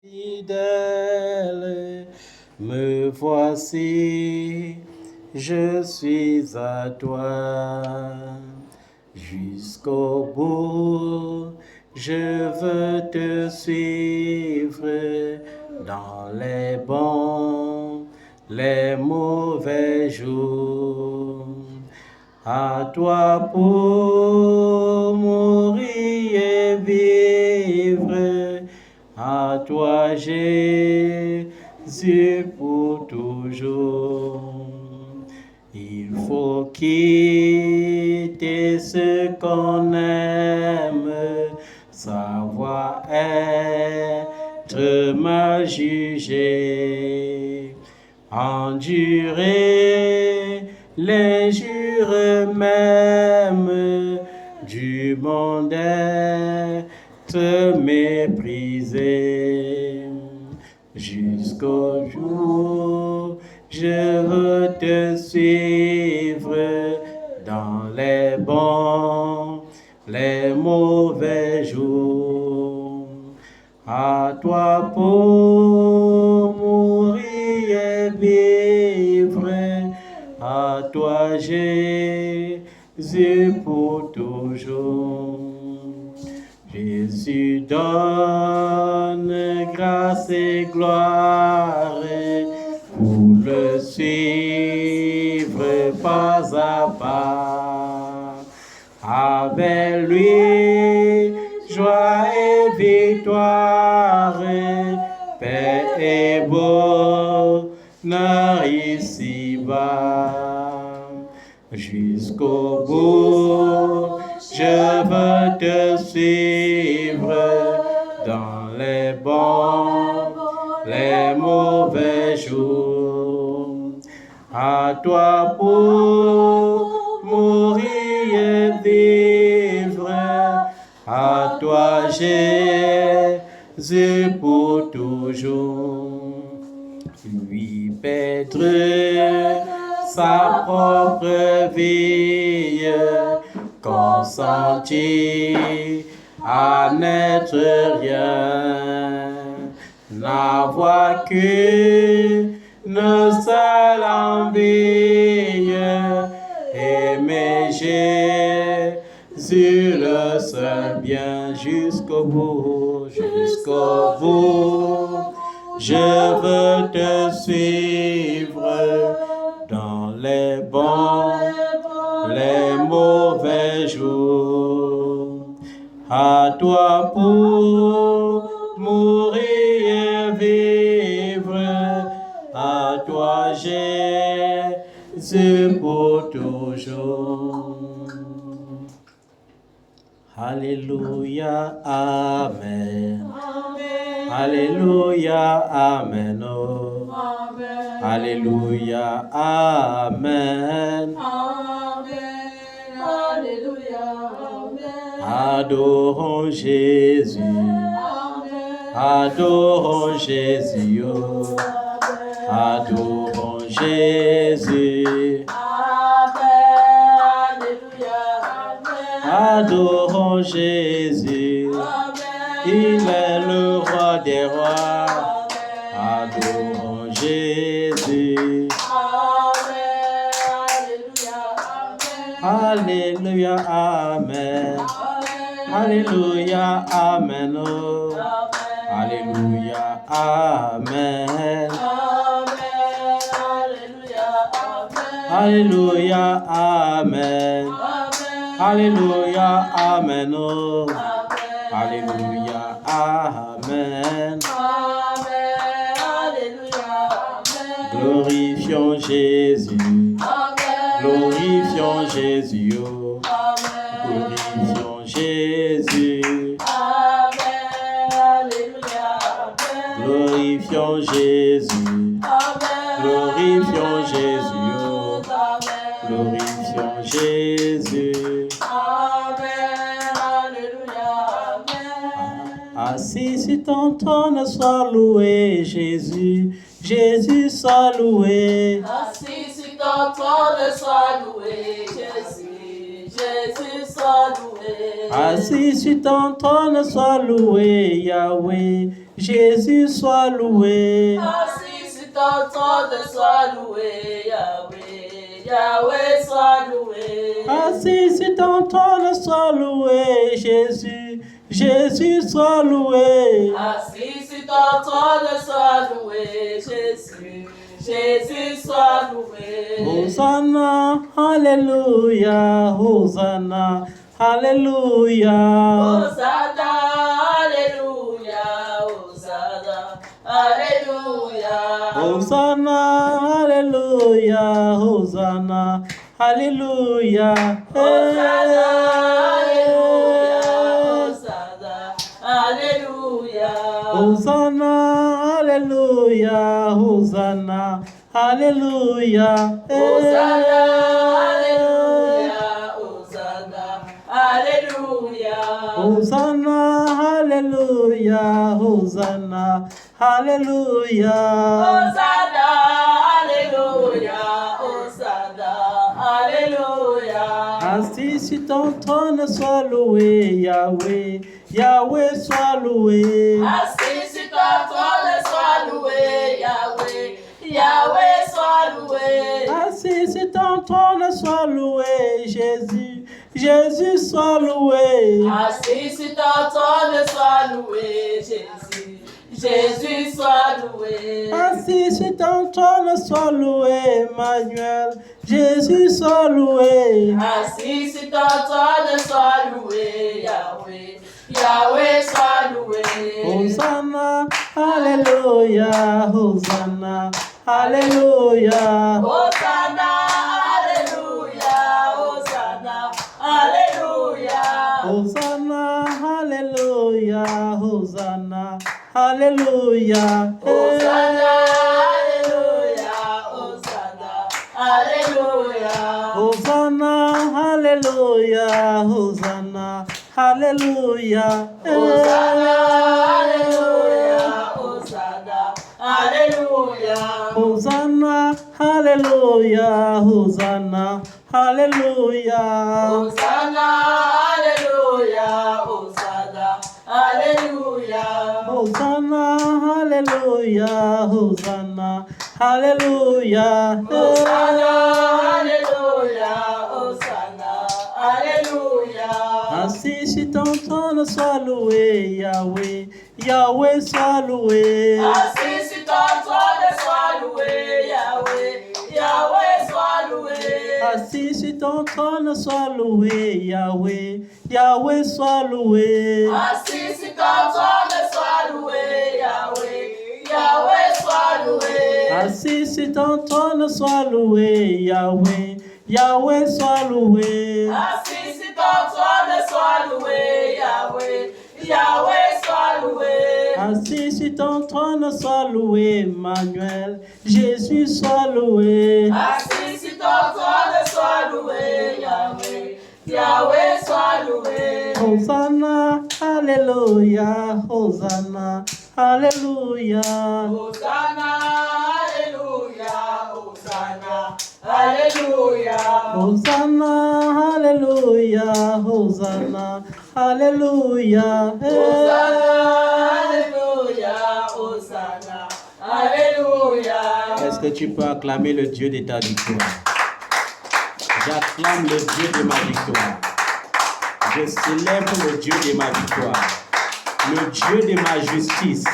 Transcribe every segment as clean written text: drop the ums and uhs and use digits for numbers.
Fidèle, me voici, je suis à toi. Jusqu'au bout, je veux te suivre dans les bons, les mauvais jours. À toi pour mourir et vivre, à toi Jésus pour toujours. Il faut quitter ce qu'on aime, savoir être mal jugé, endurer l'injure même du monde, être méprisé. Jusqu'au jour, je veux te suivre dans les bons, les mauvais jours. À toi pour mourir et vivre, à toi Jésus pour toujours. Jésus donne grâce et gloire pour le suivre pas à pas. Avec lui, joie et victoire, paix et bonheur ici-bas. Jusqu'au bout, je veux te suivre dans les bons, les mauvais jours. À toi pour mourir et vivre, à toi Jésus pour toujours. Lui perdre sa propre vie, consenti à n'être rien, n'avoir qu'une seule envie, aimer Jésus le seul bien jusqu'au bout, jusqu'au bout. Je veux te suivre dans les bons, les mauvais jours. À toi pour mourir et vivre, à toi Jésus pour toujours. Alléluia, Amen. Alléluia, Amen. Oh. Amen. Alléluia, Amen. Amen. Alléluia, Amen. Adorons Jésus. Amen. Adorons Jésus. Oh. Adorons Jésus. Amen. Alléluia, Amen. Adorons Jésus. Amen. Il est le roi des rois. Adorons Jésus. Amen. Alléluia, Amen. Alléluia, Amen. Alléluia, Amen. Oh. Amen. Alléluia, Amen. Amen. Alléluia, Amen. Alléluia, Amen. Amen. Alléluia, Amen. Oh. Amen. Alléluia, Amen. Amen. Alléluia, Amen. Glorifions Jésus. Amen. Glorifions Jésus. Oh. Amen. Glorifions Jésus. Amen. Alléluia, Amen. Glorifions Jésus. Amen. Glorifions Jésus. Oh. Amen. Glorifions Jésus. Amen. Alléluia, Amen. Assis sur ton trône, sois loué, Jésus. Jésus, sois loué. Assis sur ton trône, sois loué, Jésus. Jésus, sois loué. Assis sur ton trône, sois loué, Yahweh. Jésus soit loué. Assis sur ton trône, sois loué, Yahweh, Yahweh, sois loué. Assis sur ton trône, sois loué, Jésus, Jésus soit loué. Assis sur ton trône, sois loué, Jésus, Jésus soit loué. Hosanna, Alléluia, Hosanna, Alléluia. Hosanna, Alléluia, Hosanna, Alléluia. Hosanna, Alléluia, Hosanna, Alléluia. Hosanna, Alléluia, Hosanna, Alléluia. Hosanna, Alléluia, Hosanna, Alléluia. Hosanna, Alléluia, Hosanna, Alléluia. Hosanna, Alléluia, Hosanna, Alléluia. Hosanna, Alléluia, Hosanna, Alléluia. Assis sur ton trône, sois loué, Yahweh, Yahweh, sois loué. Assis sur ton trône, sois loué, Yahweh, Yahweh, sois loué. Assis sur ton trône, sois loué, Jésus, Jésus, sois loué. Assis sur ton trône, sois loué, Jésus, Jésus, sois loué. Assis sur ton trône, sois loué, Emmanuel, Jésus, sois loué. Assis sur ton trône, sois loué, Yahweh, Yahweh, sois loué. Hosanna, Alléluia, Hosanna, Alléluia. Hosanna, Alléluia, Hosanna, Alléluia. Hosanna, Alléluia, Hosanna, Alléluia. Hosanna, Alléluia, Hosanna, Alléluia. Hosanna, Alléluia, Hosanna, Alléluia. Hosanna, Alléluia, Hosanna, Alléluia. Hosanna, Alléluia, Hosanna, Alléluia. Hosanna, Alléluia, Hosanna, Alléluia. Hosanna, Alléluia, Hosanna, Alléluia. Hosanna, Alléluia, Hosanna, Alléluia. Assis sur ton trône, sois loué, Yahweh, Yahweh, sois loué. Assis sur ton trône, sois loué, Yahweh, Yahweh, sois loué. Assis sur ton trône, sois loué, Yahweh, Yahweh, sois loué. Assis sur ton trône, sois loué, Yahweh, Yahweh, sois loué. Assis sur ton trône, sois loué, Yahweh, Yahweh, sois loué. Assis sur ton trône, sois loué, Yahweh, Yahweh, sois loué. Assis sur ton trône, sois loué, Emmanuel, Jésus, sois loué. Assis sur ton trône, sois loué, Yahweh, Yahweh, sois loué. Hosanna, Alléluia, Hosanna, Alléluia. Hosanna, Alléluia, Hosanna, Alléluia. Hosanna, Alléluia, Hosanna, Alléluia. Hosanna, Alléluia, Hosanna, Alléluia. Est-ce que tu peux acclamer le Dieu de ta victoire? J'acclame le Dieu de ma victoire. Je célèbre le Dieu de ma victoire. Le Dieu de ma justice.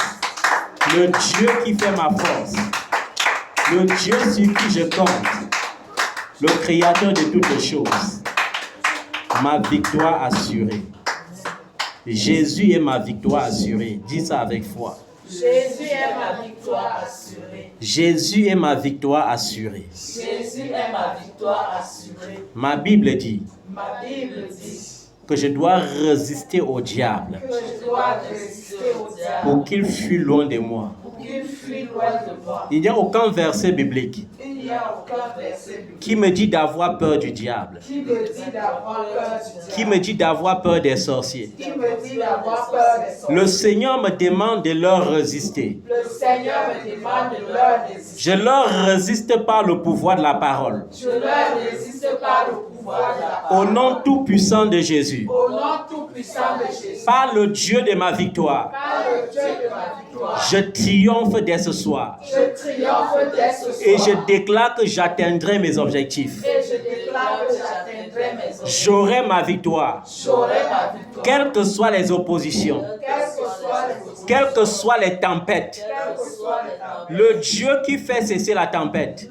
Le Dieu qui fait ma force. Le Dieu sur qui je compte. Le Créateur de toutes les choses. Ma victoire assurée. Jésus est ma victoire assurée. Dis ça avec foi. Jésus est ma victoire assurée. Jésus est ma victoire assurée. Jésus est ma victoire assurée. Ma Bible dit Ma Bible dit que je dois résister au diable que je dois résister au diable pour qu'il fuit loin de moi. pour qu'il fuit loin de moi. Il n'y a aucun verset biblique Il n'y a aucun verset biblique qui me dit d'avoir peur du diable, qui me dit d'avoir peur du diable, qui me dit d'avoir peur des sorciers. qui me dit d'avoir peur des sorciers. Le Seigneur me demande de leur résister. Le Seigneur me demande de leur résister. Je leur résiste par le pouvoir de la parole. Je leur résiste par le pouvoir Au nom tout-puissant de Jésus. Au nom tout-puissant de Jésus. Par le Dieu de ma victoire. Par le Dieu de ma victoire. Je triomphe dès ce soir. Je triomphe dès ce soir. Et je déclare que j'atteindrai mes objectifs. Et je déclare que j'atteindrai mes objectifs. J'aurai ma victoire. J'aurai ma victoire. Quelles que soient les oppositions. Quelles que soient les tempêtes. Le Dieu qui fait cesser la tempête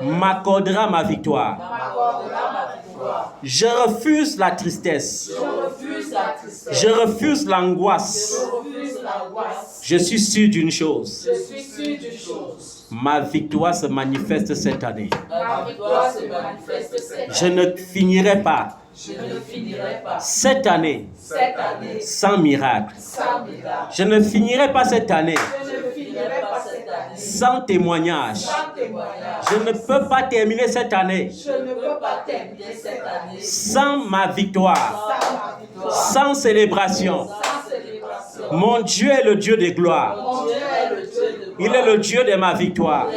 m'accordera ma victoire. Je refuse la tristesse. Je refuse l'angoisse. Je suis sûr d'une chose. Ma victoire se manifeste cette année. Je ne finirai pas cette année sans miracle. Je ne finirai pas cette année sans témoignage. Je ne peux pas terminer cette année sans ma victoire, sans célébration. Mon Dieu est le Dieu de gloire. Il est le Dieu de ma victoire.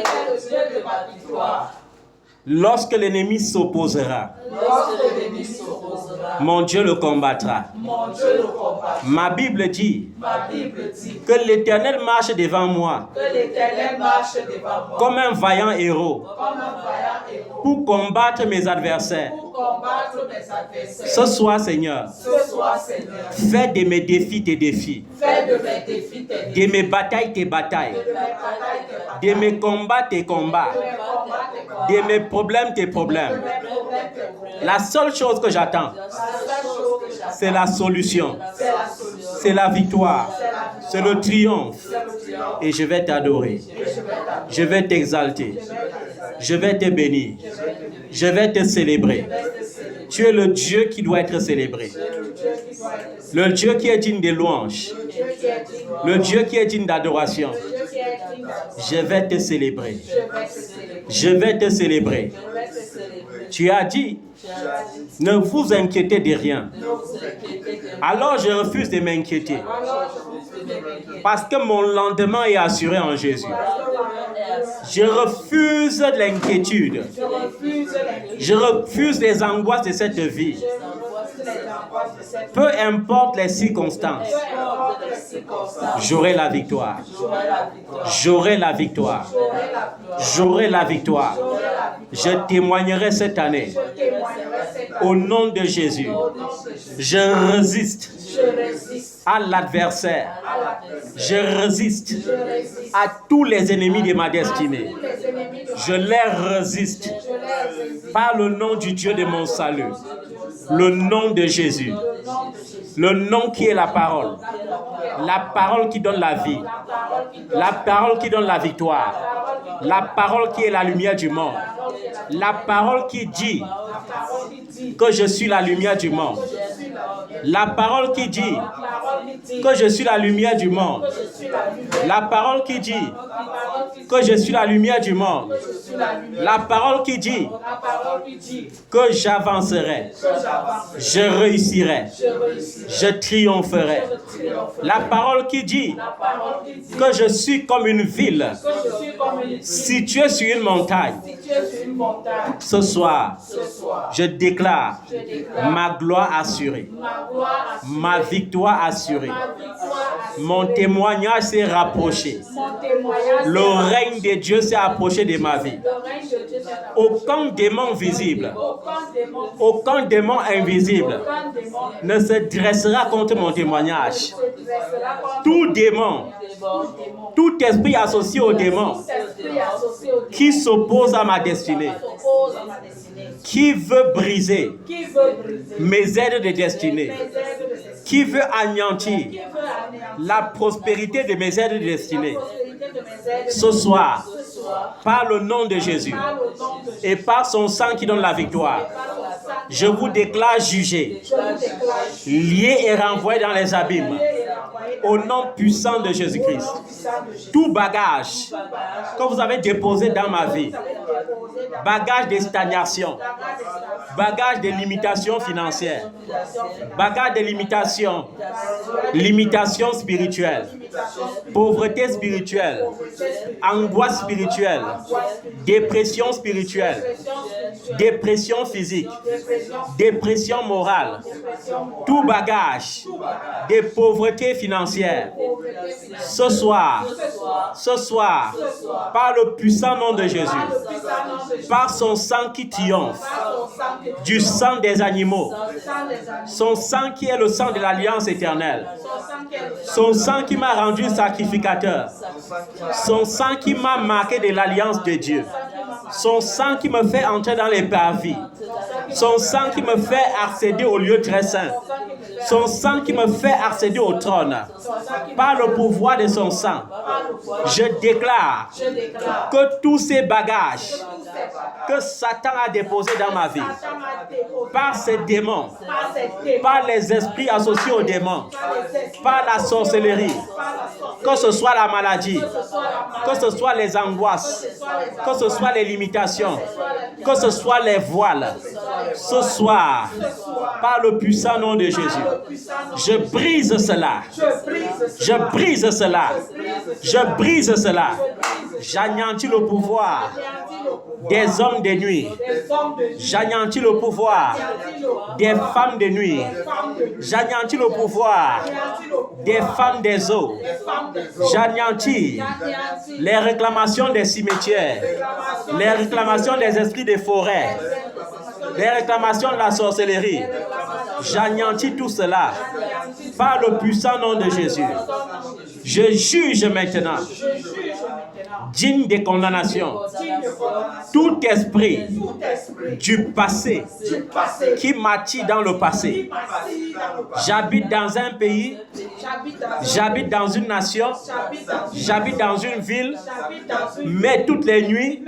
Lorsque l'ennemi s'opposera, mon Dieu le combattra. Ma Bible dit que l'Éternel marche devant moi comme un vaillant héros pour combattre mes adversaires. Ce soir, Seigneur, fais de mes défis tes défis, de mes batailles tes batailles, de mes combats tes combats, de mes problèmes tes problèmes. La seule chose que j'attends, c'est la solution, c'est la victoire, c'est le triomphe. Et je vais t'adorer, je vais t'exalter, je vais te bénir, je vais te célébrer. Tu es le Dieu qui doit être célébré, le Dieu qui est digne de louange, le Dieu qui est digne d'adoration. Je vais te célébrer, je vais te célébrer. Tu as dit, ne vous inquiétez de rien. Alors je refuse de m'inquiéter. Parce que mon lendemain est assuré en Jésus. Je refuse l'inquiétude. Je refuse les angoisses de cette vie. Peu importe les circonstances, j'aurai la victoire. J'aurai la victoire. J'aurai la victoire. Je témoignerai cette année. Au nom de Jésus, je résiste à l'adversaire. Je résiste à tous les ennemis de ma destinée. Je les résiste par le nom du Dieu de mon salut. Le nom de Jésus. Le nom qui est la parole. La parole qui donne la vie. La parole qui donne la victoire. La parole qui est la lumière du monde. La parole qui dit que je suis la lumière du monde. La parole qui dit que je suis la lumière du monde. La parole qui dit que je suis la lumière du monde. La parole qui dit que j'avancerai. Je réussirai. Je triompherai. La parole qui dit que je suis comme une ville située sur une montagne. Ce soir, je déclare ma gloire assurée, ma victoire assurée. Mon témoignage s'est rapproché. Le règne de Dieu s'est approché de ma vie. Aucun démon visible, aucun démon invisible ne se dressera contre mon témoignage. Tout démon, tout esprit associé au démon qui s'oppose à ma destinée, qui veut briser mes aides de destinée, qui veut anéantir la prospérité de mes aides de destinée. Ce soir, par le nom de Jésus et par son sang qui donne la victoire, je vous déclare jugé, lié et renvoyé dans les abîmes. Au nom puissant de Jésus-Christ. Tout bagage que vous avez déposé dans ma vie, bagage de stagnation, bagage de limitation financière, bagage de limitation spirituelle, pauvreté spirituelle, angoisse spirituelle, dépression spirituelle, dépression physique, dépression morale, tout bagage de pauvreté financière. Ce soir, par le puissant nom de Jésus, par son sang qui triomphe du sang des animaux, son sang qui est le sang de l'alliance éternelle, son sang qui m'a rendu sacrificateur, son sang qui m'a marqué de l'alliance de Dieu, son sang qui me fait entrer dans les parvis, son sang qui me fait accéder au lieu très saint, son sang qui me fait accéder au trône. Par le pouvoir de son sang, je déclare que tous ces bagages que Satan a déposés dans ma vie, par ces démons, par les esprits associés aux démons, par la sorcellerie, que ce soit la maladie, que ce soit les angoisses, que ce soit les limitations, que ce soit les voiles, ce soir, par le puissant nom de Jésus, je brise cela. Je brise cela. Je brise cela. J'anéantis le pouvoir des hommes de nuit. J'anéantis le pouvoir des femmes de nuit. J'anéantis le pouvoir des femmes des eaux. J'anéantis les réclamations des cimetières, les réclamations des esprits des forêts, les réclamations de la sorcellerie. J'anéantis tout cela par le puissant nom de Jésus. Je juge maintenant, digne de condamnation, tout esprit du passé qui m'attire dans le passé. J'habite dans un pays, j'habite dans une nation, j'habite dans une ville, mais toutes les nuits,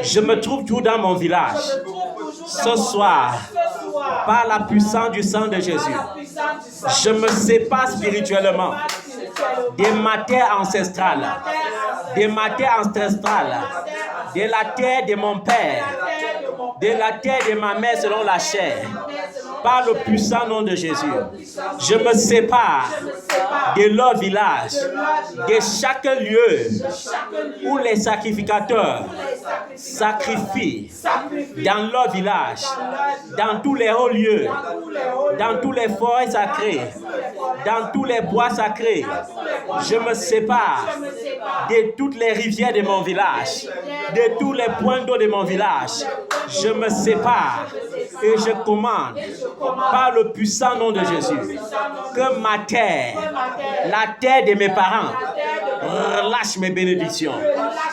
je me trouve toujours dans mon village. Ce soir, par la puissance du sang de Jésus, je me sépare spirituellement des matières ancestrales, des matières ancestrales, de la terre de mon père, de la terre de ma mère selon la chair. Par le puissant nom de Jésus, je me sépare de leur village, de chaque lieu où les sacrificateurs sacrifient dans leur village, dans tous les hauts lieux, dans tous les forêts sacrées, dans tous les bois sacrés. Je me sépare de toutes les rivières de mon village, de tous les points d'eau de mon village. Je me sépare et je commande par le puissant nom de Jésus que ma terre, la terre de mes parents, relâche mes bénédictions,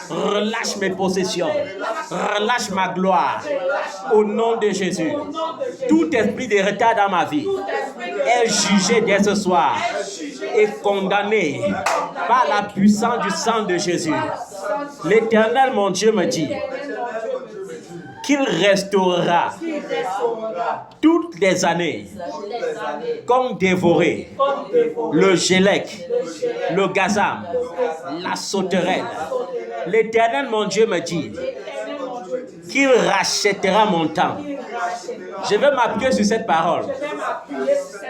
relâche mes possessions, relâche ma gloire. Au nom de Jésus, tout esprit de retard dans ma vie est jugé dès ce soir et condamné par la puissance du sang de Jésus. L'Éternel, mon Dieu, me dit qu'il restaurera toutes les années comme dévoré le gélec, le gazam, la sauterelle. L'Éternel, mon Dieu, me dit qu'il rachètera mon temps. Je vais m'appuyer sur cette parole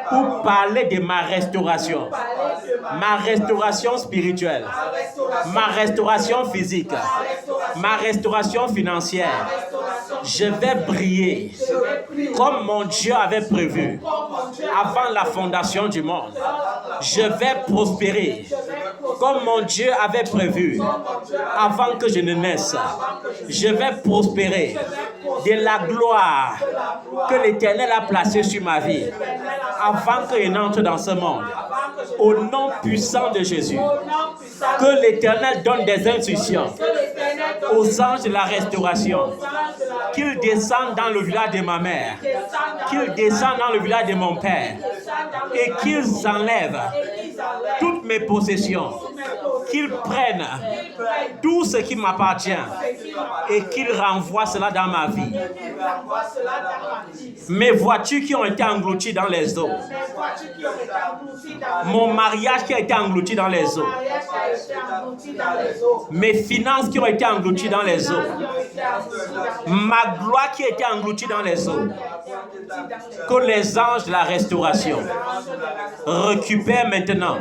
pour parler de ma restauration spirituelle, ma restauration physique, ma restauration financière. Je vais briller comme mon Dieu avait prévu avant la fondation du monde. Je vais prospérer comme mon Dieu avait prévu avant que je ne naisse. Je vais prospérer de la gloire que l'Éternel a placée sur ma vie avant que je n'entre dans ce monde. Au nom puissant de Jésus, que l'Éternel donne des instructions aux anges de la restauration, qu'ils descendent dans le village de ma mère, qu'ils descendent dans le village de mon père et qu'ils enlèvent toutes mes possessions, qu'ils prennent tout ce qui m'appartient et qu'ils renvoient cela dans ma vie. Mes voitures qui ont été englouties dans les eaux. Mon mariage qui a été englouti dans les eaux. Mes finances qui ont été englouties dans les eaux. Ma gloire qui a été engloutie dans les eaux. Que les anges de la restauration récupèrent maintenant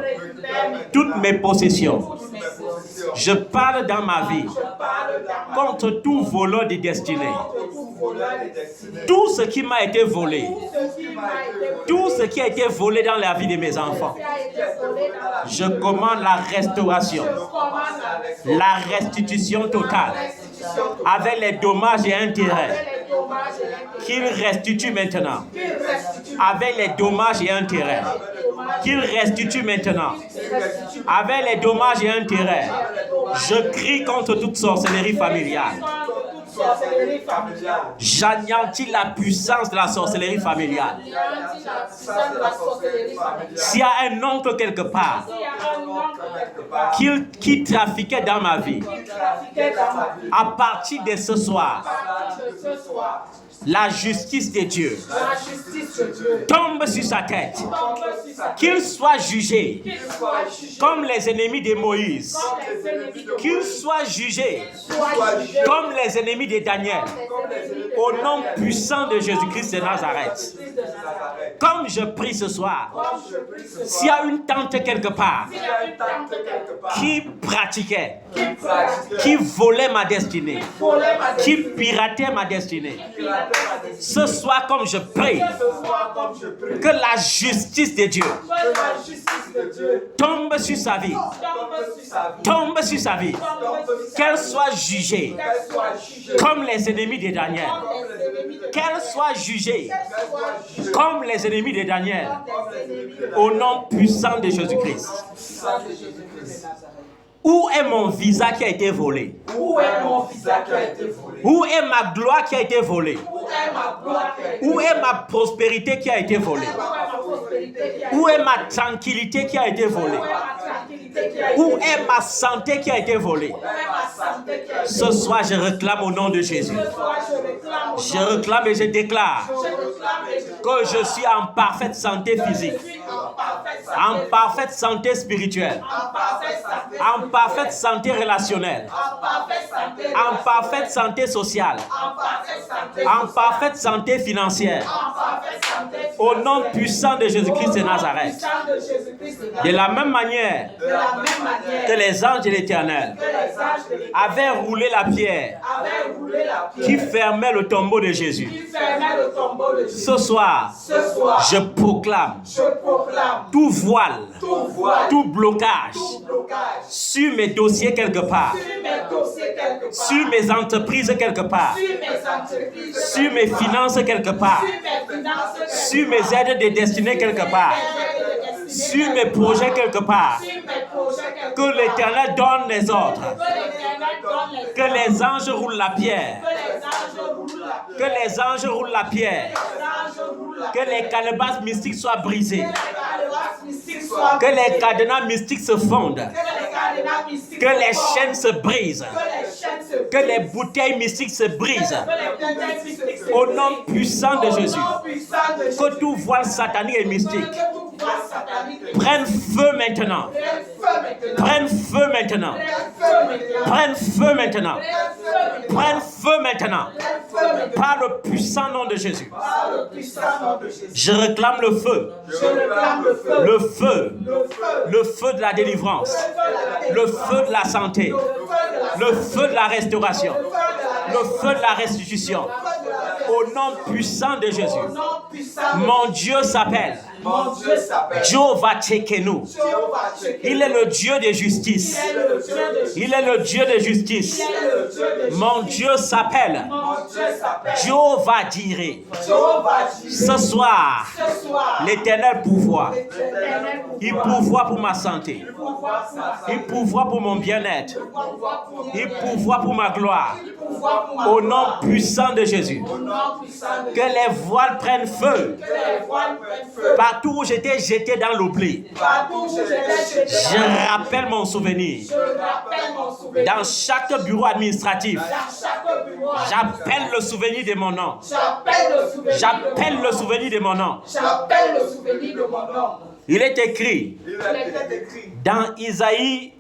toutes mes possessions. Je parle dans ma vie contre tout voleur de destinée. Tout ce qui m'a été volé, tout ce qui a été volé dans la vie de mes enfants, je commande la restauration, la restitution totale, avec les dommages et intérêts. Qu'il restitue maintenant, avec les dommages et intérêts. Qu'il restitue maintenant, avec les dommages et intérêts. Je crie contre toute sorcellerie familiale. J'anéantis la puissance de la sorcellerie familiale. S'il y a un oncle quelque part qui trafiquait dans ma vie, à partir de ce soir, la justice de Dieu tombe sur sa tête. Qu'il soit jugé comme les ennemis de Moïse. Qu'il soit jugé comme les ennemis de Daniel. Au nom puissant de Jésus-Christ de Nazareth. Comme je prie ce soir, s'il y a une tante quelque part qui pratiquait, qui volait ma destinée, qui piratait ma destinée, ce soir, comme je prie, que la justice de Dieu tombe sur sa vie, tombe sur sa vie, qu'elle soit jugée comme les ennemis de Daniel, qu'elle soit jugée comme les ennemis de Daniel, au nom puissant de Jésus-Christ. Où est mon visa qui a été volé? Où est mon visa qui a été volé? Où est ma gloire qui a été volée? Où est ma gloire qui a été volée? Où est ma prospérité qui a été volée? Où est ma tranquillité qui a été volée? Où est ma santé qui a été volée? Ce soir, je réclame au nom de Jésus. Je réclame et je déclare que je suis en parfaite santé physique, en parfaite santé spirituelle, en parfaite santé relationnelle, en parfaite santé sociale, en parfaite santé financière, au nom puissant de Jésus-Christ de Nazareth. De la même manière que les anges de l'Éternel avaient roulé la pierre qui fermait le tombeau de Jésus, ce soir, je proclame tout voile, tout blocage sur mes dossiers quelque part, sur mes entreprises quelque part, sur mes finances quelque part, sur mes aides de destinée quelque part, sur mes projets quelque part. Que l'Éternel donne les ordres, que les anges roulent la pierre, que les anges roulent la pierre, que les calebasses mystiques soient brisées, que les cadenas mystiques se fondent, que les chaînes se brisent, que les bouteilles mystiques se brisent, au nom puissant de Jésus. Que tout voile satanique et mystique prenne feu maintenant, prenne feu maintenant, prenne feu maintenant, prenne feu maintenant, par le puissant nom de Jésus. Je réclame le feu, le feu, le feu de la délivrance, le feu de la santé, le feu de la restauration, le feu de la restitution. Au nom puissant de Jésus. Mon Dieu s'appelle Jehovah Tsekenu. Il est le Dieu de justice. Il est le Dieu de justice. Mon Dieu s'appelle Jehovah Jireh. Ce soir, l'Éternel pourvoit. Il pourvoit pour ma santé. Il pourvoit pour mon bien-être. Il pourvoit pour ma gloire. Au nom puissant de Jésus. Que les voiles prennent feu. Par Partout où j'étais jeté dans l'oubli, Partout où j'étais jeté je rappelle mon souvenir. je rappelle mon souvenir. Dans chaque bureau administratif, Dans chaque bureau, j'appelle le souvenir de mon nom. j'appelle le souvenir. J'appelle le souvenir de mon nom. J'appelle le souvenir de mon nom. Il est écrit Il était écrit dans Isaïe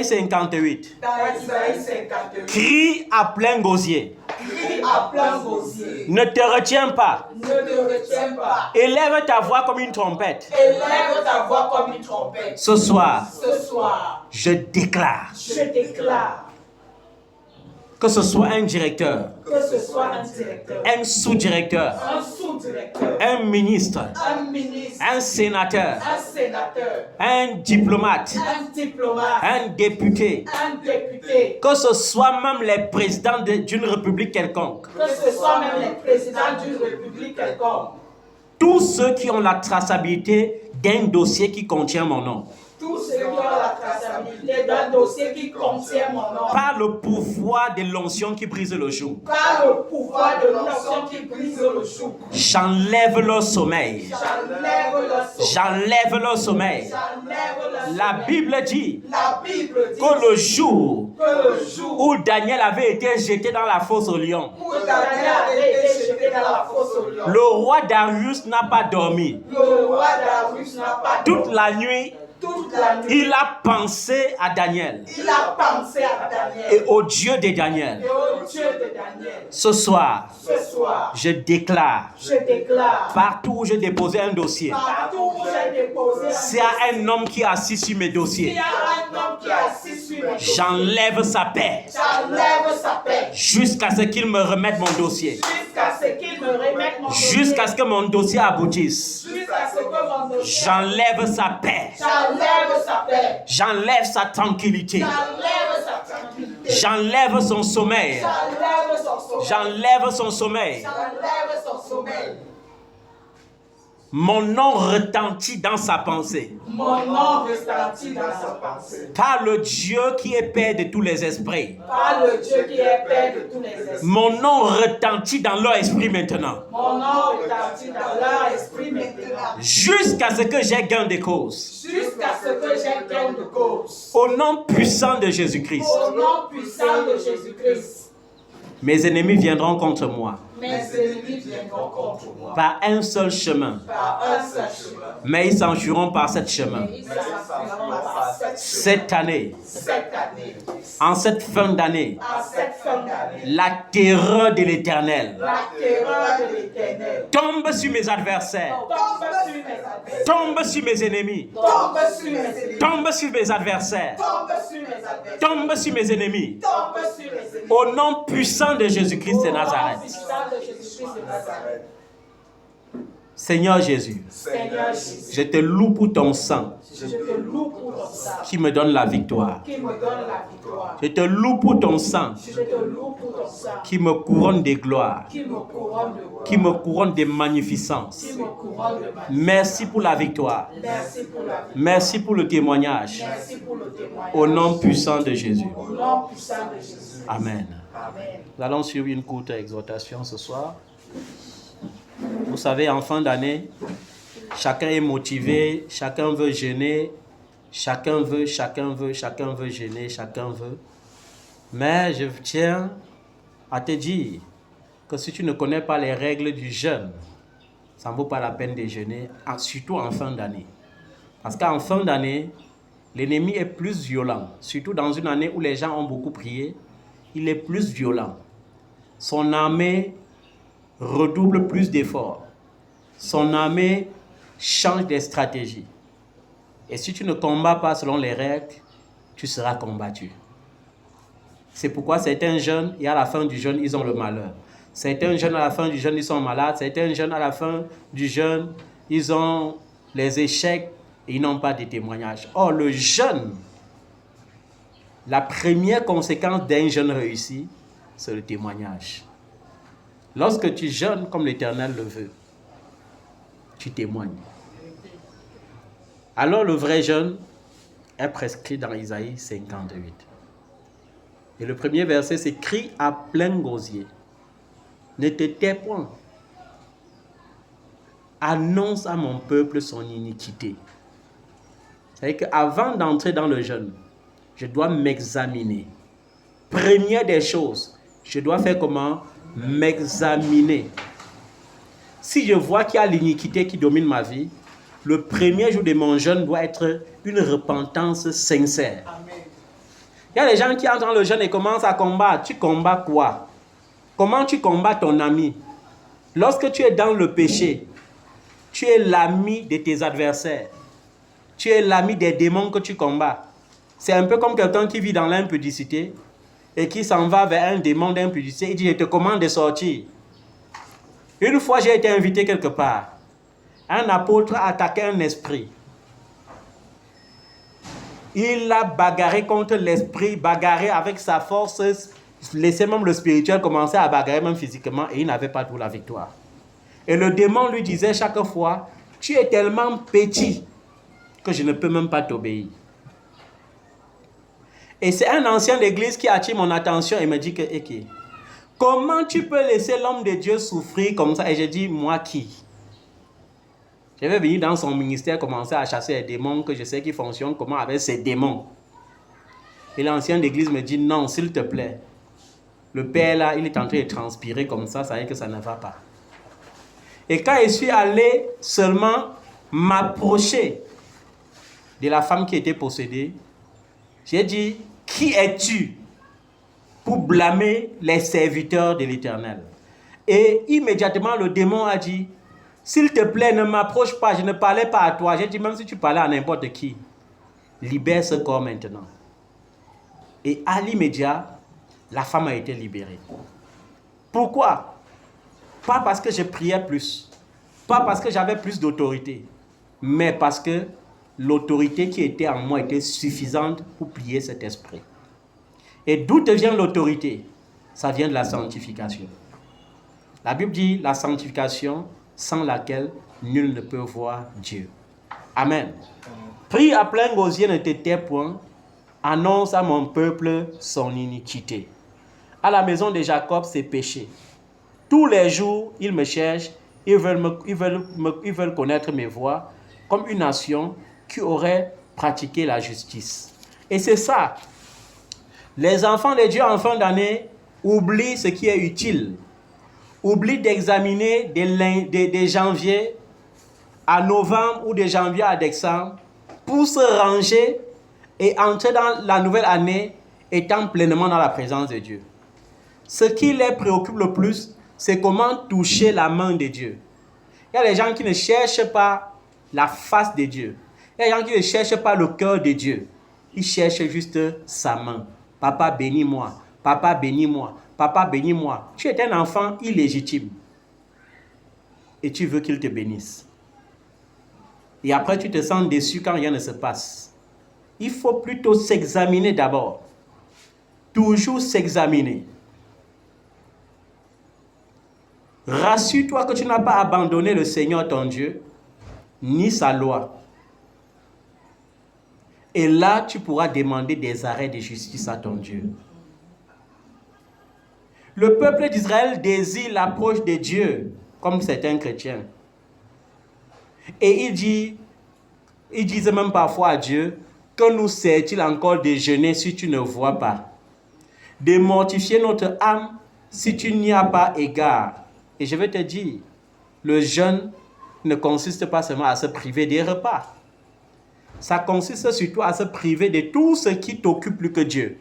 58. Dans Isaïe 58. Crie à plein gosier. Crie à plein gosier. Ne te retiens pas. Ne te retiens pas. Élève ta voix comme une trompette. Élève ta voix comme une trompette. Ce soir, Ce soir, je déclare je déclare que ce soit un directeur, que ce soit un directeur, un sous-directeur, un sous-directeur, un ministre, un ministre, un sénateur, un sénateur, un diplomate, un diplomate, un député, un député, que ce soit même les présidents d'une république quelconque, que ce soit même les présidents d'une république quelconque, tous ceux qui ont la traçabilité d'un dossier qui contient mon nom, tous ceux qui ont la traçabilité d'un dossier qui contient mon nom, par le pouvoir de l'onction qui brise le joug, par le pouvoir de l'onction qui brise le joug, j'enlève leur sommeil. j'enlève le sommeil. J'enlève leur sommeil. J'enlève le La sommeil. Bible dit La Bible dit que le jour que le jour où Daniel avait été jeté dans la fosse au lion, où Daniel avait été jeté dans la fosse au lion, le roi Darius n'a pas dormi. le roi Darius n'a pas Toute dormi. la nuit, Toute la nuit, il a pensé à Daniel il a pensé à Daniel et au Dieu de Daniel. et au Dieu de Daniel. Ce soir, Ce soir, je déclare, je déclare, partout où j'ai déposé un dossier, partout où j'ai déposé s'il y a un homme qui est assis sur mes il dossiers, y a un homme qui est assis sur mon dossier, j'enlève sa paix j'enlève sa paix jusqu'à ce qu'il me remette mon dossier, jusqu'à ce qu'il me remette mon dossier, jusqu'à ce que mon dossier aboutisse. jusqu'à ce que mon dossier, J'enlève sa paix. j'enlève sa paix, J'enlève sa tranquillité. j'enlève sa tranquillité, J'enlève son sommeil. j'enlève son sommeil, J'enlève son sommeil. j'enlève son sommeil. Mon nom retentit dans sa pensée. Mon nom retentit dans sa pensée. Par le Dieu qui est Père de tous les esprits. Par le Dieu qui est Père de tous les esprits. Mon nom retentit dans leur esprit maintenant. Mon nom retentit dans leur esprit maintenant. Jusqu'à ce que j'ai gain de cause. Jusqu'à ce que j'ai gain de cause. Au nom puissant de Jésus-Christ. Au nom puissant de Jésus-Christ. Mes ennemis viendront contre moi. Mes ennemis viendront contre moi. Par un seul chemin. Par un seul chemin. Mais ils s'enfuiront par sept chemins. Ils s'enfuiront par sept chemins. Cette année, Cette année. en cette fin d'année, En cette fin d'année. la terreur de l'Éternel La terreur de l'Éternel. tombe sur mes adversaires, Tombe sur mes adversaires. tombe sur mes ennemis, Tombe sur mes ennemis. tombe sur mes adversaires, Tombe sur mes adversaires. tombe sur mes ennemis. Tombe sur mes ennemis. Au nom puissant de Jésus-Christ de Au nom Nazareth. puissant de Jésus-Christ de Nazareth. Seigneur Jésus, Seigneur Jésus, je te loue pour ton sang je te loue pour ton sang qui me donne la victoire. qui me donne la victoire. Je te loue pour ton sang Je te loue pour ton sang qui me couronne de gloire, qui me couronne de gloire, qui me couronne de magnificence. qui me couronne de magnificence. Merci pour la victoire. Merci pour la victoire. Merci pour le témoignage. Merci pour le témoignage. Au nom puissant de Jésus. Au nom puissant de Jésus. Amen. Amen. Nous allons suivre une courte exhortation ce soir. Vous savez, en fin d'année, chacun est motivé, chacun veut jeûner, chacun veut jeûner, chacun veut. Mais je tiens à te dire que si tu ne connais pas les règles du jeûne, ça ne vaut pas la peine de jeûner, surtout en fin d'année. Parce qu'en fin d'année, l'ennemi est plus violent, surtout dans une année où les gens ont beaucoup prié, il est plus violent. Son armée redouble plus d'efforts. Son armée change des stratégies. Et si tu ne combats pas selon les règles, tu seras combattu. C'est pourquoi certains jeunes, et à la fin du jeûne, ils ont le malheur. Certains jeunes, à la fin du jeûne, ils sont malades. Certains jeunes, à la fin du jeûne, ils ont les échecs et ils n'ont pas de témoignages. Or, le jeûne, la première conséquence d'un jeûne réussi, c'est le témoignage. Lorsque tu jeûnes comme l'Éternel le veut, tu témoignes. Alors le vrai jeûne est prescrit dans Isaïe 58. Et le premier verset, c'est « Crie à plein gosier, ne te tais point. annonce à mon peuple son iniquité. C'est-à-dire qu'avant d'entrer dans le jeûne, je dois m'examiner. Première des choses, je dois faire comment? M'examiner. Si je vois qu'il y a l'iniquité qui domine ma vie, le premier jour de mon jeûne doit être une repentance sincère. Amen. Il y a des gens qui entrent dans le jeûne et commencent à combattre. Tu combats quoi? Comment tu combats ton ami? Lorsque tu es dans le péché, tu es l'ami de tes adversaires. Tu es l'ami des démons que tu combats. C'est un peu comme quelqu'un qui vit dans l'impudicité et qui s'en va vers un démon d'impudicité. Il dit, je te commande de sortir. Une fois, j'ai été invité quelque part. Un apôtre a attaqué un esprit. Il a bagarré contre l'esprit, bagarré avec sa force, laissé même le spirituel commencer à bagarrer même physiquement et il n'avait pas tout la victoire. Et le démon lui disait chaque fois, tu es tellement petit que je ne peux même pas t'obéir. Et c'est un ancien d'église qui attire mon attention et me dit que, okay, comment tu peux laisser l'homme de Dieu souffrir comme ça? Et je dis, moi qui? Je vais venir dans son ministère commencer à chasser les démons que je sais qui fonctionnent comment avec ces démons. Et l'ancien d'église me dit, non, s'il te plaît. Le père là, il est en train de transpirer comme ça veut dire que ça ne va pas. Et quand je suis allé seulement m'approcher de la femme qui était possédée, j'ai dit, qui es-tu pour blâmer les serviteurs de l'Éternel? Et immédiatement, le démon a dit, s'il te plaît, ne m'approche pas, je ne parlais pas à toi. J'ai dit, même si tu parlais à n'importe qui, libère ce corps maintenant. Et à l'immédiat, la femme a été libérée. Pourquoi? Pas parce que je priais plus, pas parce que j'avais plus d'autorité, mais parce que l'autorité qui était en moi était suffisante pour plier cet esprit. Et d'où vient l'autorité? Ça vient de la sanctification. La Bible dit la sanctification sans laquelle nul ne peut voir Dieu. Amen. Prie à plein gosier, ne te tais point, annonce à mon peuple son iniquité. À la maison de Jacob, c'est péché. Tous les jours, ils me cherchent, ils veulent connaître mes voies, comme une nation qui aurait pratiqué la justice. Et c'est ça. Les enfants de Dieu en fin d'année oublient ce qui est utile. Oublient d'examiner de janvier à novembre ou de janvier à décembre pour se ranger et entrer dans la nouvelle année étant pleinement dans la présence de Dieu. Ce qui les préoccupe le plus, c'est comment toucher la main de Dieu. Il y a des gens qui ne cherchent pas la face de Dieu. Il y a des gens qui ne cherchent pas le cœur de Dieu. Ils cherchent juste sa main. Papa, bénis-moi. Papa, bénis-moi. Papa, bénis-moi. Tu es un enfant illégitime. Et tu veux qu'il te bénisse. Et après, tu te sens déçu quand rien ne se passe. Il faut plutôt s'examiner d'abord. Toujours s'examiner. Rassure-toi que tu n'as pas abandonné le Seigneur ton Dieu, ni sa loi. Et là, tu pourras demander des arrêts de justice à ton Dieu. Le peuple d'Israël désire l'approche de Dieu, comme certains chrétiens. Et ils disent même parfois à Dieu, que nous sert-il encore de jeûner si tu ne vois pas? De mortifier notre âme si tu n'y as pas égard. Et je vais te dire, le jeûne ne consiste pas seulement à se priver des repas. Ça consiste surtout à se priver de tout ce qui t'occupe plus que Dieu.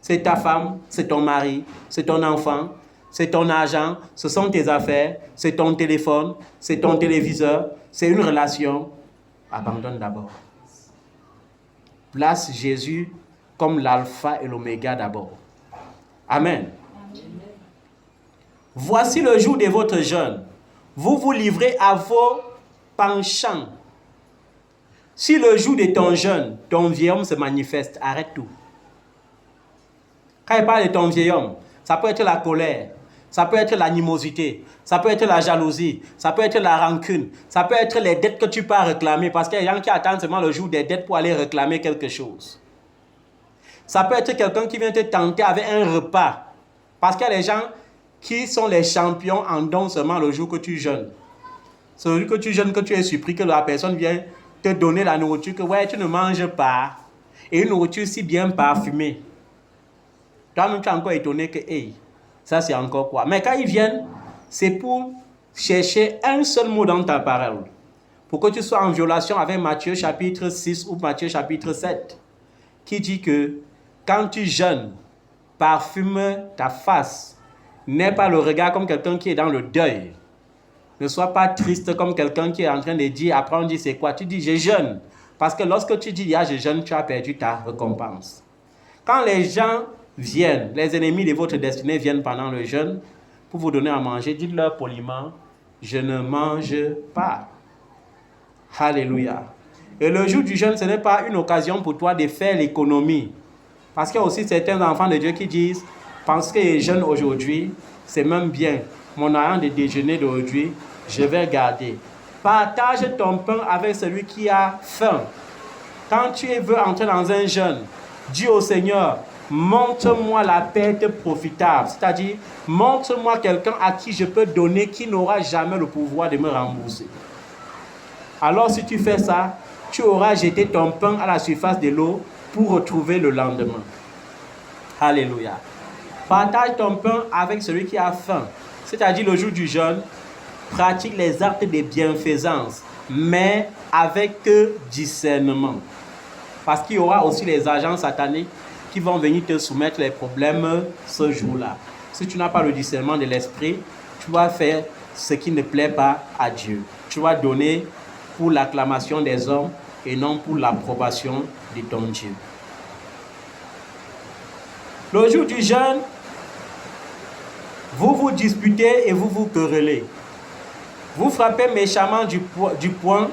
C'est ta femme, c'est ton mari, c'est ton enfant, c'est ton argent, ce sont tes affaires, c'est ton téléphone, c'est ton téléviseur, c'est une relation. Abandonne d'abord. Place Jésus comme l'alpha et l'oméga d'abord. Amen. Voici le jour de votre jeûne. Vous vous livrez à vos penchants. Si le jour de ton jeûne, ton vieil homme se manifeste, arrête tout. Quand il parle de ton vieil homme, ça peut être la colère, ça peut être l'animosité, ça peut être la jalousie, ça peut être la rancune, ça peut être les dettes que tu peux réclamer, parce qu'il y a des gens qui attendent seulement le jour des dettes pour aller réclamer quelque chose. Ça peut être quelqu'un qui vient te tenter avec un repas, parce qu'il y a des gens qui sont les champions en don seulement le jour que tu jeûnes. Celui que tu jeûnes, que tu es surpris que la personne vient te donner la nourriture que ouais, tu ne manges pas. Et une nourriture si bien parfumée. Toi-même, tu es encore étonné que, hey, ça c'est encore quoi. Mais quand ils viennent, c'est pour chercher un seul mot dans ta parole. Pour que tu sois en violation avec Matthieu chapitre 6 ou Matthieu chapitre 7. Qui dit que quand tu jeûnes, parfume ta face. N'aie pas le regard comme quelqu'un qui est dans le deuil. Ne sois pas triste comme quelqu'un qui est en train de dire, après on dit c'est quoi? Tu dis je jeûne. Parce que lorsque tu dis je jeûne, tu as perdu ta récompense. Quand les gens viennent, les ennemis de votre destinée viennent pendant le jeûne pour vous donner à manger, dites-leur poliment, je ne mange pas. Alléluia. Et le jour du jeûne, ce n'est pas une occasion pour toi de faire l'économie. Parce qu'il y a aussi certains enfants de Dieu qui disent, parce que je jeûne aujourd'hui, c'est même bien. Mon argent de déjeuner d'aujourd'hui, je vais garder. Partage ton pain avec celui qui a faim. Quand tu veux entrer dans un jeûne, dis au Seigneur, montre-moi la perte profitable. C'est-à-dire, montre-moi quelqu'un à qui je peux donner qui n'aura jamais le pouvoir de me rembourser. Alors si tu fais ça, tu auras jeté ton pain à la surface de l'eau pour retrouver le lendemain. Alléluia. Partage ton pain avec celui qui a faim. C'est-à-dire le jour du jeûne, pratique les actes de bienfaisance, mais avec discernement. Parce qu'il y aura aussi les agents sataniques qui vont venir te soumettre les problèmes ce jour-là. Si tu n'as pas le discernement de l'esprit, tu vas faire ce qui ne plaît pas à Dieu. Tu vas donner pour l'acclamation des hommes et non pour l'approbation de ton Dieu. Le jour du jeûne, vous vous disputez et vous vous querellez. Vous frappez méchamment du poing.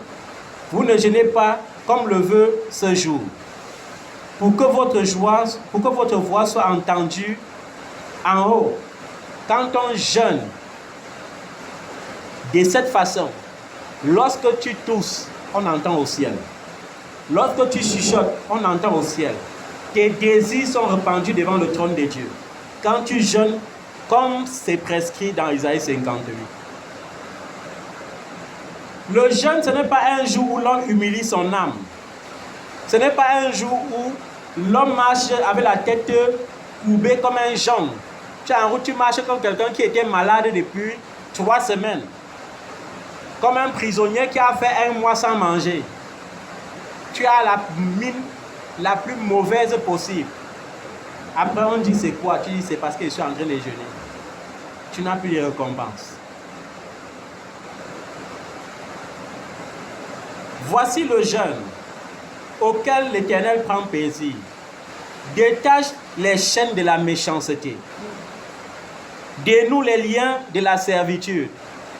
Vous ne jeûnez pas comme le veut ce jour. Pour que votre voix soit entendue en haut. Quand on jeûne de cette façon, lorsque tu tousses, on entend au ciel. Lorsque tu chuchotes, on entend au ciel. Tes désirs sont répandus devant le trône de Dieu. Quand tu jeûnes, comme c'est prescrit dans Isaïe 58. Le jeûne, ce n'est pas un jour où l'homme humilie son âme. Ce n'est pas un jour où l'homme marche avec la tête courbée comme un jonc. Tu es en route, tu marches comme quelqu'un qui était malade depuis 3 semaines. Comme un prisonnier qui a fait 1 mois sans manger. Tu as la mine la plus mauvaise possible. Après on dit c'est quoi? Tu dis c'est parce que je suis en train de jeûner. Tu n'as plus de récompense. Voici le jeûne auquel l'Éternel prend plaisir. Détache les chaînes de la méchanceté. Dénoue les liens de la servitude.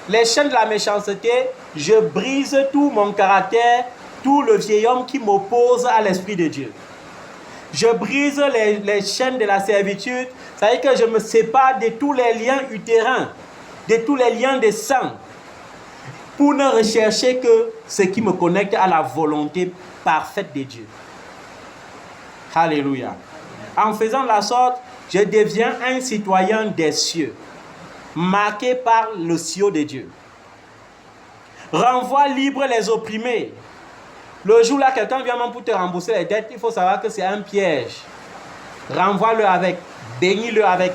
Les chaînes de la méchanceté, je brise tout mon caractère, tout le vieil homme qui m'oppose à l'Esprit de Dieu. Je brise les chaînes de la servitude, ça veut dire que je me sépare de tous les liens utérins, de tous les liens de sang, pour ne rechercher que ce qui me connecte à la volonté parfaite de Dieu. Alléluia. En faisant la sorte, je deviens un citoyen des cieux, marqué par le sceau de Dieu. Renvoie libre les opprimés. Le jour là, quelqu'un vient même pour te rembourser les dettes, il faut savoir que c'est un piège. Renvoie-le avec, bénis-le avec.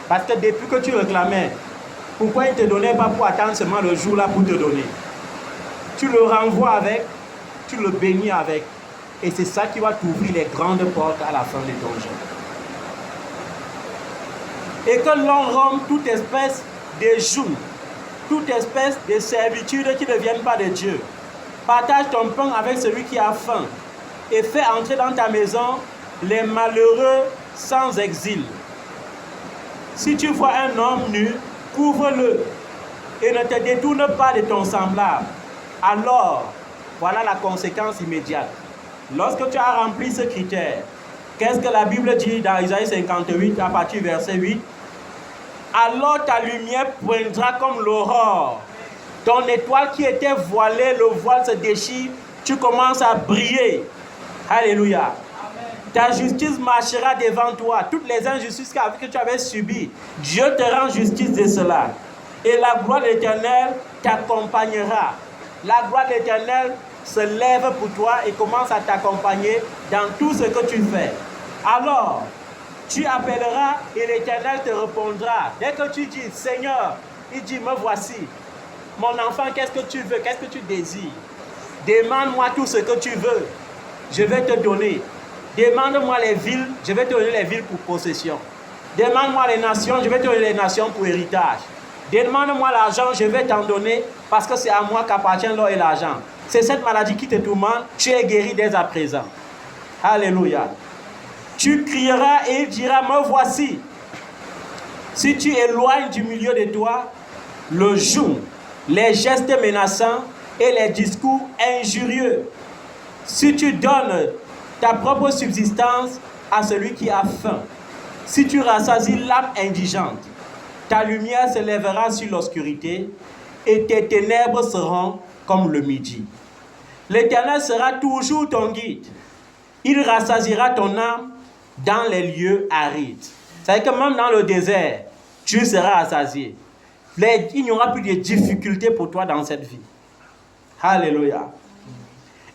Parce que depuis que tu réclamais, pourquoi il ne te donnait pas pour attendre seulement le jour là pour te donner? Tu le renvoies avec, tu le bénis avec. Et c'est ça qui va t'ouvrir les grandes portes à la fin de ton jeûne. Et que l'on rompe toute espèce de joug, toute espèce de servitude qui ne viennent pas de Dieu. Partage ton pain avec celui qui a faim et fais entrer dans ta maison les malheureux sans exil. Si tu vois un homme nu, couvre-le et ne te détourne pas de ton semblable. Alors, voilà la conséquence immédiate. Lorsque tu as rempli ce critère, qu'est-ce que la Bible dit dans Isaïe 58 à partir du verset 8? Alors ta lumière poindra comme l'aurore. Ton étoile qui était voilée, le voile se déchire, tu commences à briller. Alléluia. Amen. Ta justice marchera devant toi. Toutes les injustices que tu avais subies, Dieu te rend justice de cela. Et la gloire de l'Éternel t'accompagnera. La gloire de l'Éternel se lève pour toi et commence à t'accompagner dans tout ce que tu fais. Alors, tu appelleras et l'Éternel te répondra. Dès que tu dis, Seigneur, il dit, me voici. Mon enfant, qu'est-ce que tu veux? Qu'est-ce que tu désires? Demande-moi tout ce que tu veux. Je vais te donner. Demande-moi les villes, je vais te donner les villes pour possession. Demande-moi les nations, je vais te donner les nations pour héritage. Demande-moi l'argent, je vais t'en donner parce que c'est à moi qu'appartient l'or et l'argent. C'est cette maladie qui te tourmente, tu es guéri dès à présent. Alléluia. Tu crieras et il dira, me voici. Si tu éloignes du milieu de toi le joug, les gestes menaçants et les discours injurieux, si tu donnes ta propre subsistance à celui qui a faim, si tu rassasies l'âme indigente, ta lumière se lèvera sur l'obscurité et tes ténèbres seront comme le midi. L'Éternel sera toujours ton guide. Il rassasiera ton âme dans les lieux arides. C'est-à-dire que même dans le désert, tu seras rassasié. Il n'y aura plus de difficultés pour toi dans cette vie. Alléluia.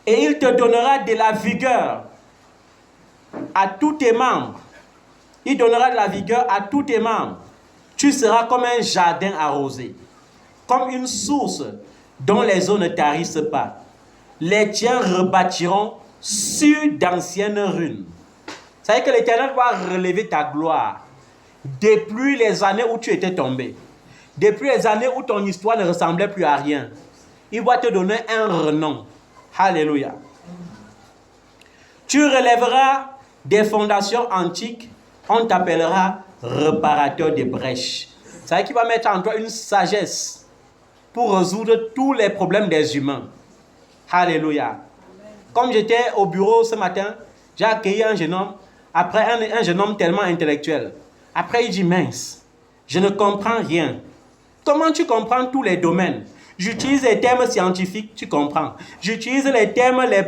Et il te donnera de la vigueur à tous tes membres. Il donnera de la vigueur à tous tes membres. Tu seras comme un jardin arrosé, comme une source dont les eaux ne tarissent pas. Les tiens rebâtiront sur d'anciennes ruines. C'est-à-dire que l'Éternel va relever ta gloire depuis les années où tu étais tombé, depuis les années où ton histoire ne ressemblait plus à rien. Il va te donner un renom. Alléluia. Tu relèveras des fondations antiques, on t'appellera réparateur des brèches. C'est-à-dire qu'il va mettre en toi une sagesse pour résoudre tous les problèmes des humains. Alléluia. Comme j'étais au bureau ce matin, j'ai accueilli un jeune homme, après un jeune homme tellement intellectuel. Après, il dit, mince, je ne comprends rien. Comment tu comprends tous les domaines? J'utilise les termes scientifiques, tu comprends. J'utilise les termes les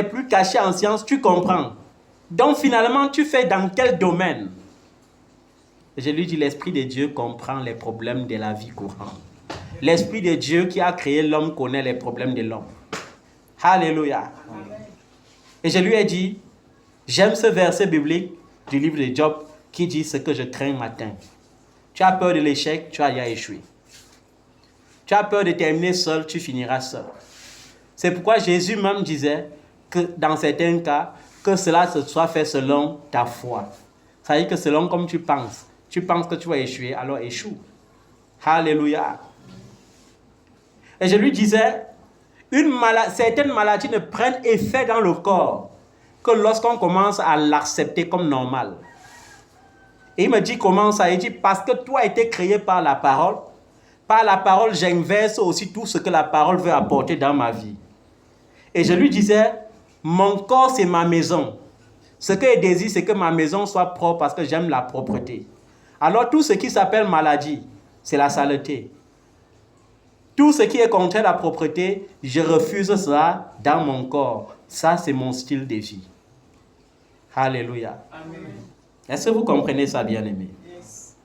plus cachés en sciences, tu comprends. Donc finalement, tu fais dans quel domaine? Et je lui dis, l'Esprit de Dieu comprend les problèmes de la vie courante. L'Esprit de Dieu qui a créé l'homme connaît les problèmes de l'homme. Alléluia. Et je lui ai dit, j'aime ce verset biblique du livre de Job qui dit ce que je crains matin. Tu as peur de l'échec, tu as déjà échoué. Tu as peur de terminer seul, tu finiras seul. C'est pourquoi Jésus même disait que dans certains cas, que cela se soit fait selon ta foi. Ça veut dire que selon comme tu penses que tu vas échouer, alors échoue. Alléluia. Et je lui disais, certaines maladies ne prennent effet dans le corps que lorsqu'on commence à l'accepter comme normal. Et il me dit comment ça? Il dit parce que toi a été créé par la parole. Par la parole, j'inverse aussi tout ce que la parole veut apporter dans ma vie. Et je lui disais, mon corps c'est ma maison. Ce que je désire, c'est que ma maison soit propre parce que j'aime la propreté. Alors tout ce qui s'appelle maladie, c'est la saleté. Tout ce qui est contre la propreté, je refuse ça dans mon corps. Ça, c'est mon style de vie. Alléluia. Amen. Est-ce que vous comprenez ça, bien-aimé? Yes.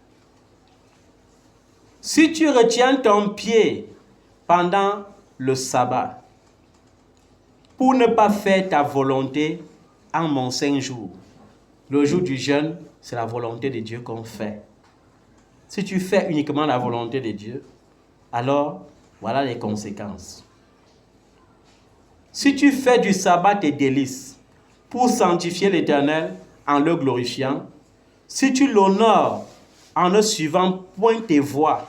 Si tu retiens ton pied pendant le sabbat, pour ne pas faire ta volonté en mon saint jour, le jour du jeûne, c'est la volonté de Dieu qu'on fait. Si tu fais uniquement la volonté de Dieu, alors voilà les conséquences. Si tu fais du sabbat tes délices pour sanctifier l'Éternel en le glorifiant, si tu l'honores en ne suivant point tes voies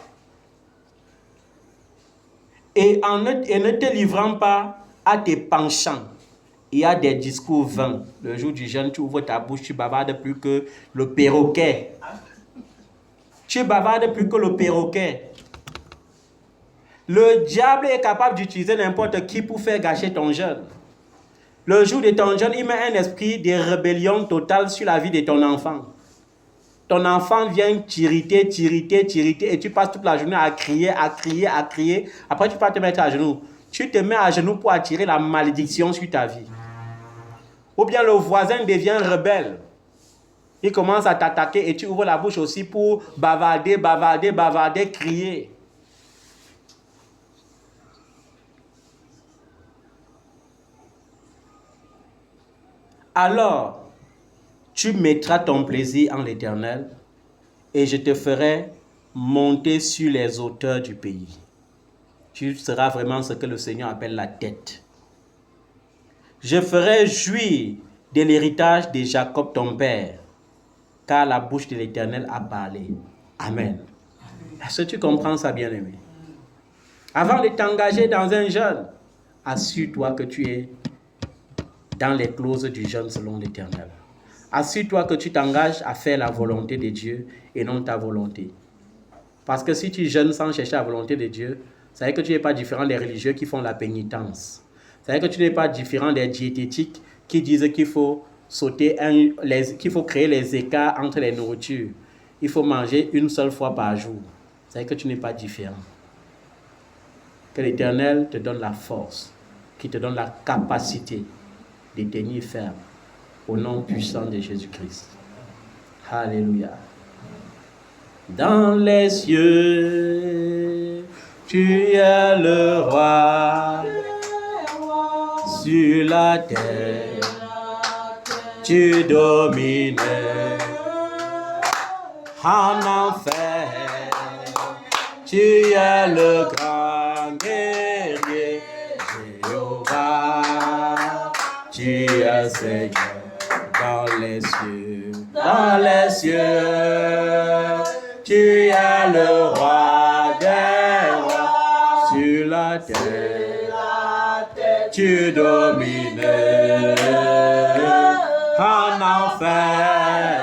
et ne te livrant pas à tes penchants et à des discours vains, le jour du jeûne, tu ouvres ta bouche, tu bavardes plus que le perroquet. Tu bavardes plus que le perroquet. Le diable est capable d'utiliser n'importe qui pour faire gâcher ton jeûne. Le jour de ton jeûne, il met un esprit de rébellion totale sur la vie de ton enfant. Ton enfant vient t'irriter, et tu passes toute la journée à crier. Après, tu peux te mettre à genoux. Tu te mets à genoux pour attirer la malédiction sur ta vie. Ou bien le voisin devient rebelle. Il commence à t'attaquer et tu ouvres la bouche aussi pour bavarder, crier. alors tu mettras ton plaisir en l'Éternel et je te ferai monter sur les hauteurs du pays. Tu seras vraiment ce que le Seigneur appelle la tête. Je ferai jouir de l'héritage de Jacob ton père, car la bouche de l'Éternel a parlé. Amen. Est-ce que tu comprends ça, bien-aimé? Avant de t'engager dans un jeûne, assure-toi que tu es dans les clauses du jeûne selon l'Éternel. Assure-toi que tu t'engages à faire la volonté de Dieu et non ta volonté. Parce que si tu jeûnes sans chercher la volonté de Dieu, ça veut dire que tu n'es pas différent des religieux qui font la pénitence. Ça veut dire que tu n'es pas différent des diététiques qui disent qu'il faut qu'il faut créer les écarts entre les nourritures. Il faut manger une seule fois par jour. Ça veut dire que tu n'es pas différent. Que l'Éternel te donne la force, qui te donne la capacité de tenir ferme au nom puissant de Jésus-Christ. Alléluia. Dans les cieux, tu es le roi. Sur la terre, tu domines. En enfer, tu es le grand guerrier. Jéhovah, tu es Seigneur dans les cieux. Dans les cieux, tu es le roi des rois. Sur la terre, tu domines. En enfer,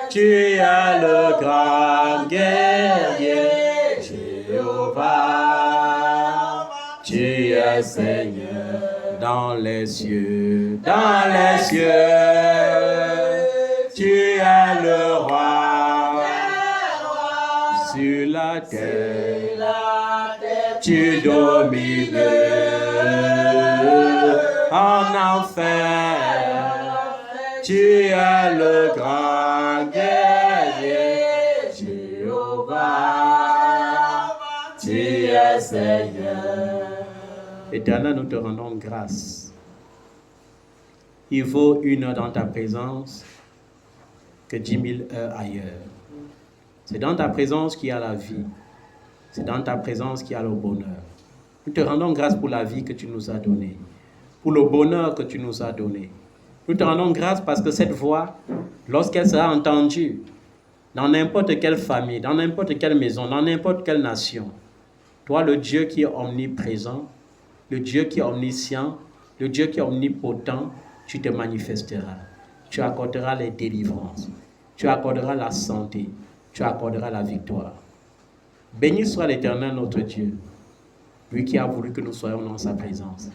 tu es le grand guerrier. Jéhovah, tu es Seigneur dans les cieux. Dans les cieux, tu es le roi. Sur la terre, tu domines. En enfer, tu es le grand guerrier. Jéhovah, tu es Seigneur. Éternel, nous te rendons grâce. Il vaut 1 heure dans ta présence que 10 000 heures ailleurs. C'est dans ta présence qu'il y a la vie. C'est dans ta présence qu'il y a le bonheur. Nous te rendons grâce pour la vie que tu nous as donnée, pour le bonheur que tu nous as donné. Nous te rendons grâce parce que cette voix, lorsqu'elle sera entendue dans n'importe quelle famille, dans n'importe quelle maison, dans n'importe quelle nation, toi, le Dieu qui est omniprésent, le Dieu qui est omniscient, le Dieu qui est omnipotent, tu te manifesteras. Tu accorderas les délivrances. Tu accorderas la santé. Tu accorderas la victoire. Béni soit l'Éternel notre Dieu, lui qui a voulu que nous soyons dans sa présence.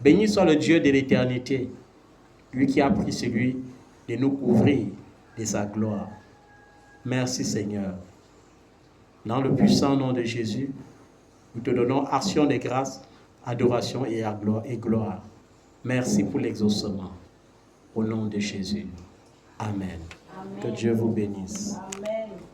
Béni soit le Dieu de l'éternité, lui qui a pris celui de nous couvrir de sa gloire. Merci Seigneur. Dans le puissant nom de Jésus, nous te donnons action de grâce, adoration et gloire. Merci pour l'exaucement. Au nom de Jésus. Amen. Amen. Que Dieu vous bénisse. Amen.